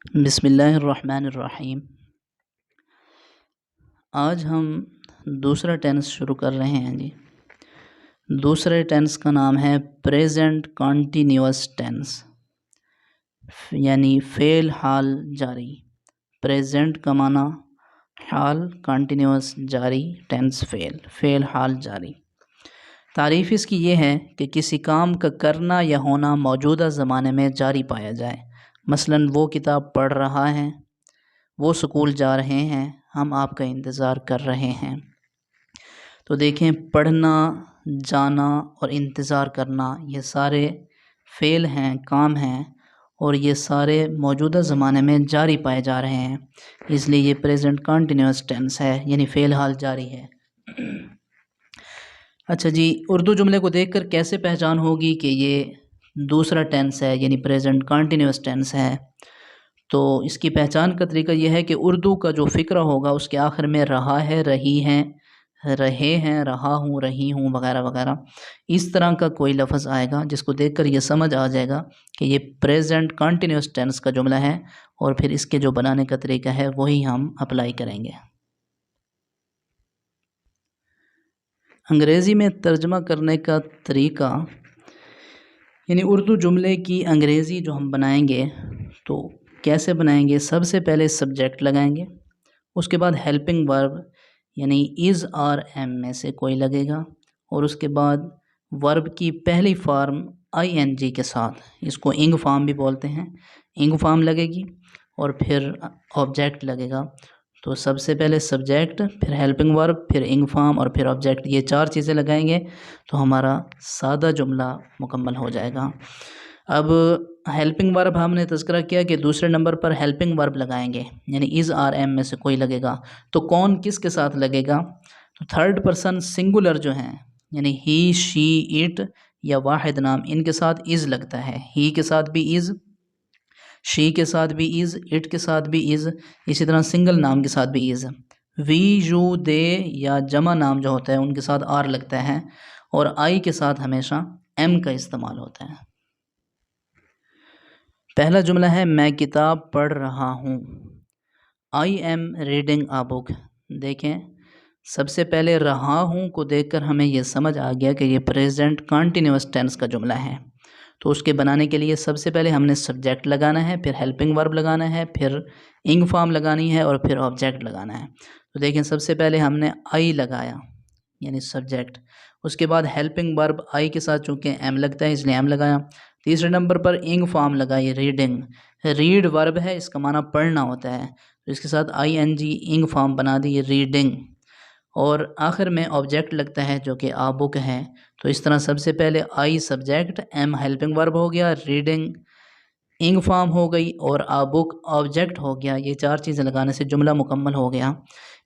बिस्मिल्लाहिर्रहमानिर्रहीम। आज हम दूसरा टेंस शुरू कर रहे हैं जी। दूसरे टेंस का नाम है प्रेजेंट कॉन्टीन्यूअस टेंस, यानी फ़ेल हाल जारी। प्रेजेंट का माना हाल, कॉन्टीन्यूअस जारी, टेंस फ़ेल हाल जारी। तारीफ़ इसकी ये है कि किसी काम का करना या होना मौजूदा ज़माने में जारी पाया जाए। मसलन वो किताब पढ़ रहा है, वो स्कूल जा रहे हैं, हम आपका इंतज़ार कर रहे हैं। तो देखें, पढ़ना, जाना और इंतज़ार करना ये सारे फ़ेल हैं, काम हैं, और ये सारे मौजूदा ज़माने में जारी पाए जा रहे हैं, इसलिए ये प्रेजेंट कॉन्टीन्यूअस टेंस है, यानी फ़ेल हाल जारी है। अच्छा जी, उर्दू जुमले को देखकर कैसे पहचान होगी कि ये दूसरा टेंस है, यानी प्रेजेंट कॉन्टीन्यूअस टेंस है? तो इसकी पहचान का तरीका यह है कि उर्दू का जो फ़िक्रा होगा उसके आखिर में रहा है, रही हैं, रहे हैं, रहा हूँ, रही हूँ वगैरह वगैरह, इस तरह का कोई लफ्ज़ आएगा जिसको देखकर ये समझ आ जाएगा कि ये प्रेजेंट कॉन्टीन्यूअस टेंस का जुमला है, और फिर इसके जो बनाने का तरीका है वही हम अप्लाई करेंगे। अंग्रेज़ी में तर्जमा करने का तरीका, यानी उर्दू जुमले की अंग्रेज़ी जो हम बनाएंगे तो कैसे बनाएंगे? सबसे पहले सब्जेक्ट लगाएंगे, उसके बाद हेल्पिंग वर्ब यानी इज़ और एम में से कोई लगेगा, और उसके बाद वर्ब की पहली फॉर्म आईएनजी के साथ, इसको इंग फॉर्म भी बोलते हैं, इंग फॉर्म लगेगी, और फिर ऑब्जेक्ट लगेगा। तो सबसे पहले सब्जेक्ट, फिर हेल्पिंग वर्ब, फिर इंग फॉर्म और फिर ऑब्जेक्ट, ये चार चीज़ें लगाएंगे तो हमारा सादा जुमला मुकम्मल हो जाएगा। अब हेल्पिंग वर्ब हमने तज़किरा किया कि दूसरे नंबर पर हेल्पिंग वर्ब लगाएंगे, यानी इज़ आर एम में से कोई लगेगा। तो कौन किसके साथ लगेगा? तो थर्ड पर्सन सिंगुलर जो हैं, यानी ही, शी, इट या वाहिद नाम, इनके साथ इज़ लगता है। ही के साथ भी इज़, शी के साथ भी इज़, इट के साथ भी इज़, इसी तरह सिंगल नाम के साथ भी इज़। वी, यू, दे या जमा नाम जो होता है उनके साथ आर लगता है, और आई के साथ हमेशा एम का इस्तेमाल होता है। पहला जुमला है मैं किताब पढ़ रहा हूँ, I am reading a book. देखें, सबसे पहले रहा हूँ को देखकर हमें यह समझ आ गया कि ये प्रेजेंट कॉन्टीन्यूअस टेंस का जुमला है। तो उसके बनाने के लिए सबसे पहले हमने सब्जेक्ट लगाना है, फिर हेल्पिंग वर्ब लगाना है, फिर इंग फॉर्म लगानी है, और फिर ऑब्जेक्ट लगाना है। तो देखें, सबसे पहले हमने आई लगाया यानी सब्जेक्ट, उसके बाद हेल्पिंग वर्ब आई के साथ चूँकि एम लगता है इसलिए एम लगाया। तीसरे नंबर पर इंग फॉर्म लगाई, रीडिंग, रीड वर्ब है, इसका माना पढ़ना होता है, तो इसके साथ आई एन जी इंग फॉर्म बना दी, रीडिंग। और आखिर में ऑब्जेक्ट लगता है जो कि आ बुक है। तो इस तरह सबसे पहले I subject, am helping verb हो गया, रीडिंग इंग फॉर्म हो गई, और आ बुक ऑब्जेक्ट हो गया। ये चार चीज़ें लगाने से जुमला मुकम्मल हो गया।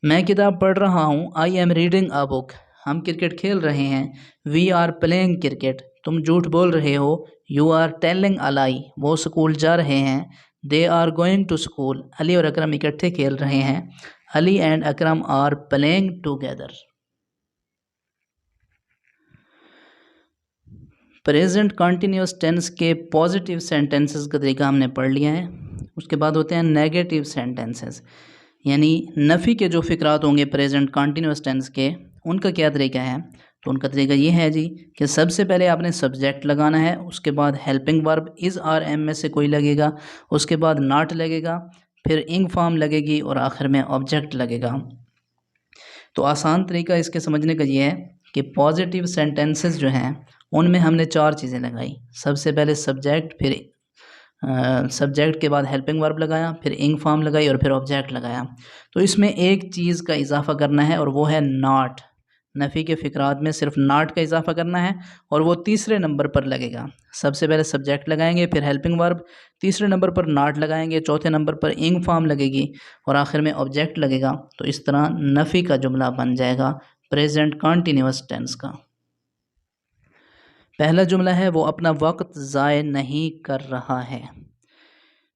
मैं किताब पढ़ रहा हूँ, I am reading a book. हम क्रिकेट खेल रहे हैं, वी आर प्लेइंग क्रिकेट। तुम झूठ बोल रहे हो, you are telling a lie. वो स्कूल जा रहे हैं, they are going to school. Ali और अकरम इकट्ठे खेल रहे हैं, Ali and Akram are playing together. Present continuous tense के पॉजिटिव सेंटेंसेस का तरीका हमने पढ़ लिया है। उसके बाद होते हैं नेगेटिव सेंटेंसेस, यानी नफ़ी के जो फ़िक्रात होंगे प्रेजेंट कॉन्टीन्यूअस टेंस के, उनका क्या तरीका है? तो उनका तरीका ये है जी कि सबसे पहले आपने सब्जेक्ट लगाना है, उसके बाद helping verb is are am में से कोई लगेगा, उसके बाद नॉट लगेगा, फिर इंग फॉर्म लगेगी, और आखिर में ऑब्जेक्ट लगेगा। तो आसान तरीका इसके समझने का ये है कि पॉजिटिव सेंटेंसेस जो हैं उनमें हमने चार चीज़ें लगाई। सबसे पहले सब्जेक्ट, फिर सब्जेक्ट के बाद हेल्पिंग वर्ब लगाया, फिर इंग फॉर्म लगाई, और फिर ऑब्जेक्ट लगाया। तो इसमें एक चीज़ का इजाफा करना है, और वो है नॉट। नफ़ी के फ़िक्रात में सिर्फ नॉट का इजाफा करना है, और वो तीसरे नंबर पर लगेगा। सबसे पहले सब्जेक्ट लगाएंगे, फिर हेल्पिंग वर्ब, तीसरे नंबर पर नॉट लगाएंगे, चौथे नंबर पर इंग फॉर्म लगेगी, और आखिर में ऑब्जेक्ट लगेगा। तो इस तरह नफ़ी का जुमला बन जाएगा प्रेजेंट कॉन्टीन्यूअस टेंस का। पहला जुमला है वो अपना वक्त ज़ाय नहीं कर रहा है।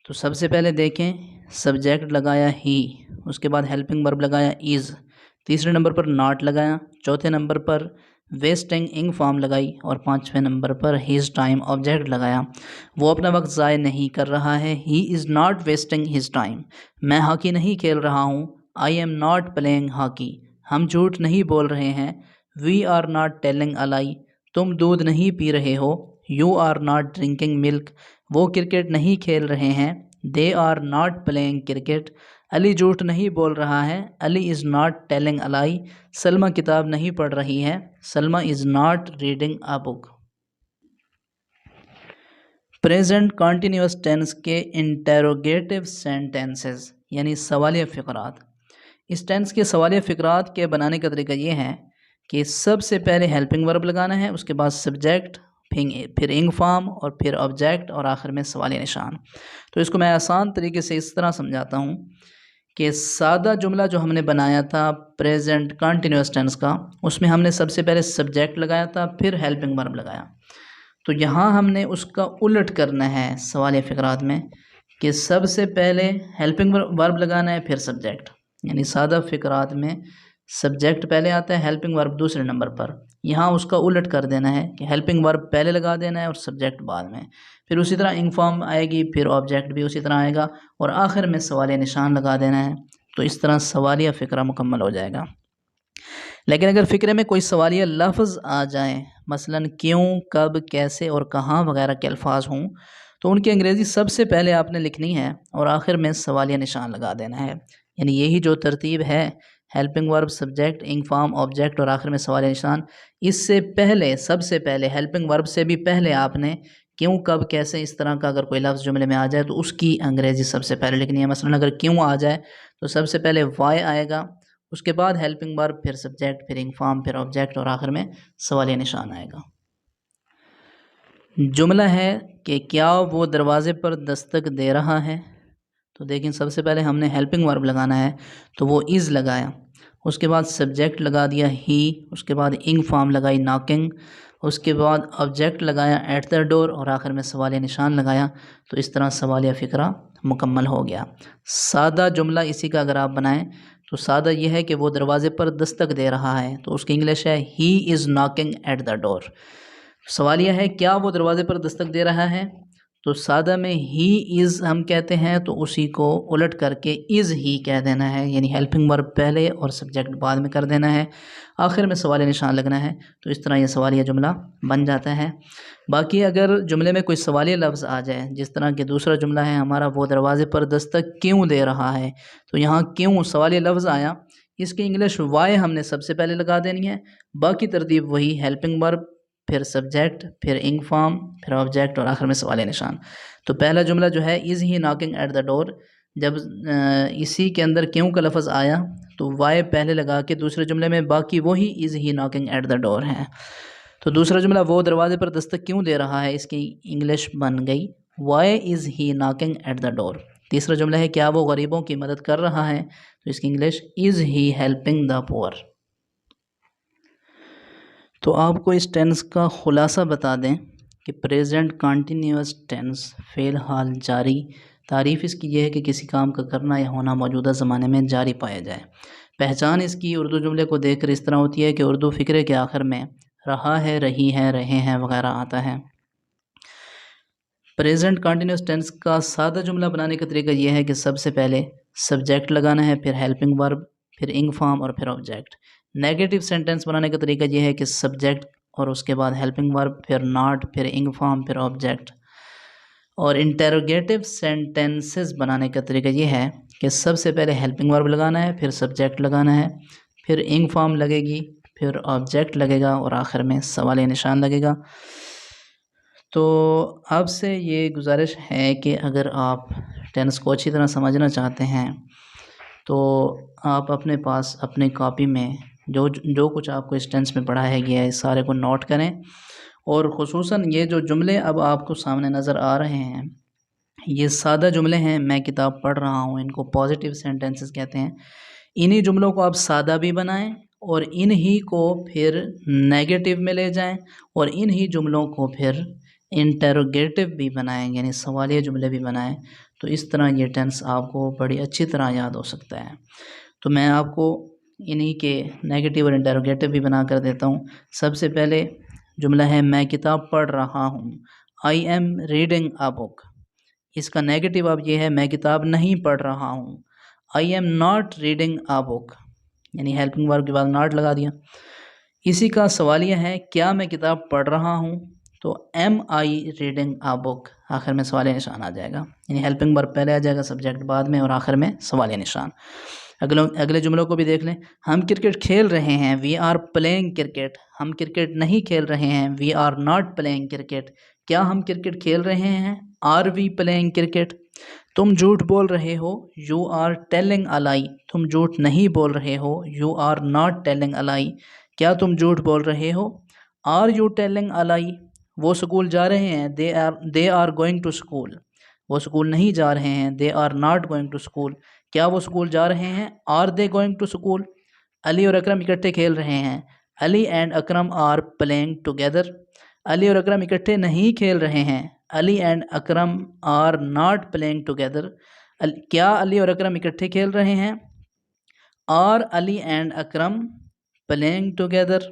तो सबसे पहले देखें, सब्जेक्ट लगाया ही, उसके बाद हेल्पिंग वर्ब लगाया इज़, तीसरे नंबर पर नॉट लगाया, चौथे नंबर पर वेस्टिंग इंग फॉर्म लगाई और 5वें नंबर पर हिज टाइम ऑब्जेक्ट लगाया। वो अपना वक्त ज़ाय नहीं कर रहा है। He is not wasting his time. मैं हॉकी नहीं खेल रहा हूँ। I am not playing hockey. हम झूठ नहीं बोल रहे हैं। We are not telling a lie. तुम दूध नहीं पी रहे हो। You are not drinking milk. वो क्रिकेट नहीं खेल रहे हैं। They are not playing cricket. Ali झूठ नहीं बोल रहा है। Ali is not telling a lie. Salma किताब नहीं पढ़ रही है। Salma is not reading a book. Present continuous tense के इंटेरोगेटिव सेंटेंसेस यानी सवालिया फ़िक़रात। इस टेंस के सवालिया फ़िक़रात के बनाने का तरीका ये है कि सबसे पहले हेल्पिंग वर्ब लगाना है, उसके बाद सब्जेक्ट, फिर इंग फॉर्म और फिर ऑब्जेक्ट और आखिर में सवालिया निशान। तो इसको मैं आसान तरीके से इस तरह समझाता हूँ कि सादा जुमला जो हमने बनाया था प्रेजेंट कंटिन्यूअस टेंस का, उसमें हमने सबसे पहले सब्जेक्ट लगाया था, फिर हेल्पिंग वर्ब लगाया। तो यहाँ हमने उसका उलट करना है सवालिया फ़िक़रात में कि सबसे पहले हेल्पिंग वर्ब लगाना है, फिर सब्जेक्ट। यानी सादा फ़िक़रात में सब्जेक्ट पहले आता है, हेल्पिंग वर्ब दूसरे नंबर पर। यहाँ उसका उलट कर देना है कि हेल्पिंग वर्ब पहले लगा देना है और सब्जेक्ट बाद में। फिर उसी तरह इंग फॉर्म आएगी, फिर ऑब्जेक्ट भी उसी तरह आएगा और आखिर में सवालिया निशान लगा देना है। तो इस तरह सवालिया फ़िक़रा मुकम्मल हो जाएगा। लेकिन अगर फ़िक्रे में कोई सवालिया लफ्ज़ आ जाए, मसलन क्यों, कब, कैसे और कहाँ वगैरह के अल्फाज हों, तो उनकी अंग्रेज़ी सबसे पहले आपने लिखनी है और आखिर में सवालिया निशान लगा देना है। यानी यही जो तरतीब है, हेल्पिंग वर्ब, सब्जेक्ट, इंग फॉर्म, ऑब्जेक्ट और आखिर में सवालिया निशान। इससे पहले, सबसे पहले हेल्पिंग वर्ब से भी पहले आपने क्यों, कब, कैसे इस तरह का अगर कोई लफ्ज़ जुमले में आ जाए तो उसकी अंग्रेज़ी सबसे पहले लिखनी है। मसलन अगर क्यों आ जाए तो सबसे पहले वाई आएगा, उसके बाद हेल्पिंग वर्ब, फिर सब्जेक्ट, फिर इंग फॉर्म, फिर ऑब्जेक्ट और आखिर में सवालिया निशान आएगा। जुमला है कि क्या वो दरवाज़े पर दस्तक दे रहा है। तो देखें, सबसे पहले हमने हेल्पिंग वर्ब लगाना है, तो वो इज़ लगाया, उसके बाद सब्जेक्ट लगा दिया ही, उसके बाद इंग फॉर्म लगाई नॉकिंग, उसके बाद ऑब्जेक्ट लगाया एट द डोर और आखिर में सवालिया निशान लगाया। तो इस तरह सवालिया फ़िक्रा मुकम्मल हो गया। सादा जुमला इसी का अगर आप बनाएं तो सादा यह है कि वो दरवाज़े पर दस्तक दे रहा है, तो उसकी इंग्लिश है he is knocking at the door. सवालिया है क्या वो दरवाज़े पर दस्तक दे रहा है, तो सादा में ही इज़ हम कहते हैं, तो उसी को उलट करके इज़ ही कह देना है। यानी हेल्पिंग वर्ब पहले और सब्जेक्ट बाद में कर देना है, आखिर में सवालिया निशान लगना है। तो इस तरह ये सवालिया जुमला बन जाता है। बाकी अगर जुमले में कोई सवालिया लफ्ज़ आ जाए, जिस तरह के दूसरा जुमला है हमारा, वो दरवाज़े पर दस्तक क्यों दे रहा है, तो यहाँ क्यों सवालिया लफ्ज़ आया, इसकी इंग्लिश वाई हमने सबसे पहले लगा देनी है। बाकी तरतीब वही, हेल्पिंग वर्ब, फिर सब्जेक्ट, फिर इंग फॉर्म, फिर ऑब्जेक्ट और आखिर में सवालिया निशान। तो पहला जुमला जो है is he knocking at the door, जब इसी के अंदर क्यों का लफ्ज़ आया तो वाई पहले लगा के दूसरे जुमले में बाकी वही is he knocking at the door है। तो दूसरा जुमला वो दरवाज़े पर दस्तक क्यों दे रहा है, इसकी इंग्लिश बन गई why is he knocking at the door. तीसरा जुमला है क्या वो गरीबों की मदद कर रहा है, तो इसकी English is he helping the poor. तो आपको इस टेंस का ख़ुलासा बता दें कि प्रेजेंट कंटिन्यूअस टेंस फ़ेल हाल जारी, तारीफ़ इसकी यह है कि किसी काम का करना या होना मौजूदा ज़माने में जारी पाया जाए। पहचान इसकी उर्दू जुमले को देखकर इस तरह होती है कि उर्दू फ़िक्रे के आखिर में रहा है, रही है, रहे हैं वगैरह आता है। प्रेजेंट कंटिन्यूअस टेंस का सादा जुमला बनाने का तरीका यह है कि सबसे पहले सब्जेक्ट लगाना है, फिर हेल्पिंग वर्ब, फिर इंग फॉर्म और फिर ऑब्जेक्ट। नेगेटिव सेंटेंस बनाने का तरीका यह है कि सब्जेक्ट और उसके बाद हेल्पिंग वर्ब, फिर नॉट, फिर इंग फॉर्म, फिर ऑब्जेक्ट। और इंटेरोगेटिव सेंटेंसेस बनाने का तरीका यह है कि सबसे पहले हेल्पिंग वर्ब लगाना है, फिर सब्जेक्ट लगाना है, फिर इंग फॉर्म लगेगी, फिर ऑब्जेक्ट लगेगा और आखिर में सवालिया निशान लगेगा। तो आपसे ये गुजारिश है कि अगर आप टेंस को अच्छी तरह समझना चाहते हैं तो आप अपने पास अपनी कॉपी में जो कुछ आपको इस टेंस में पढ़ाया गया है सारे को नोट करें, और ख़ुसूसन ये जो जुमले अब आपको सामने नज़र आ रहे हैं ये सादा जुमले हैं, मैं किताब पढ़ रहा हूँ, इनको पॉजिटिव सेंटेंसेस कहते हैं। इन्हीं जुमलों को आप सादा भी बनाएं और इन्हीं को फिर नेगेटिव में ले जाएं और इन्हीं जुमलों को फिर इंटेरोगेटिव भी बनाएं, यानी सवालिया जुमले भी बनाएं। तो इस तरह ये टेंस आपको बड़ी अच्छी तरह याद हो सकता है। तो मैं आपको इन्हीं के नेगेटिव और इंटरोगेटिव भी बना कर देता हूँ। सबसे पहले जुमला है मैं किताब पढ़ रहा हूँ, I am reading a book. इसका नेगेटिव अब ये है मैं किताब नहीं पढ़ रहा हूँ, I am not reading a book, यानी हेल्पिंग वर्ब के बाद नॉट लगा दिया। इसी का सवालिया है क्या मैं किताब पढ़ रहा हूँ, तो am I reading a book, आखिर में सवालिया निशान आ जाएगा, यानी हेल्पिंग वर्ब पहले आ जाएगा, सब्जेक्ट बाद में और आखिर में सवालिया निशान। अगले जुमलों को भी देख लें। हम क्रिकेट खेल रहे हैं, वी आर प्लेइंग क्रिकेट। हम क्रिकेट नहीं खेल रहे हैं, we are not playing cricket. क्या हम क्रिकेट खेल रहे हैं, आर वी प्लेइंग क्रिकेट। तुम झूठ बोल रहे हो, you are telling a lie. तुम झूठ नहीं बोल रहे हो, you are not telling a lie. क्या तुम झूठ बोल रहे हो, are you telling a lie. वो स्कूल जा रहे हैं, they are going to school. वो स्कूल नहीं जा रहे हैं, they are not going to school. क्या वो स्कूल जा रहे हैं, are they going to school. Ali और अकरम इकट्ठे खेल रहे हैं, Ali and Akram are playing together. Ali और अकरम इकट्ठे नहीं खेल रहे हैं, Ali and Akram are not playing together. क्या अली और अकरम इकट्ठे खेल रहे हैं, are Ali and Akram playing together.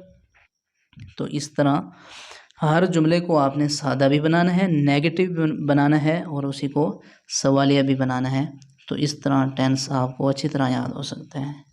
तो इस तरह हर जुमले को आपने सादा भी बनाना है, नेगेटिव भी बनाना है और उसी को सवालिया भी बनाना है। तो इस तरह टेंस आपको अच्छी तरह याद हो सकते हैं।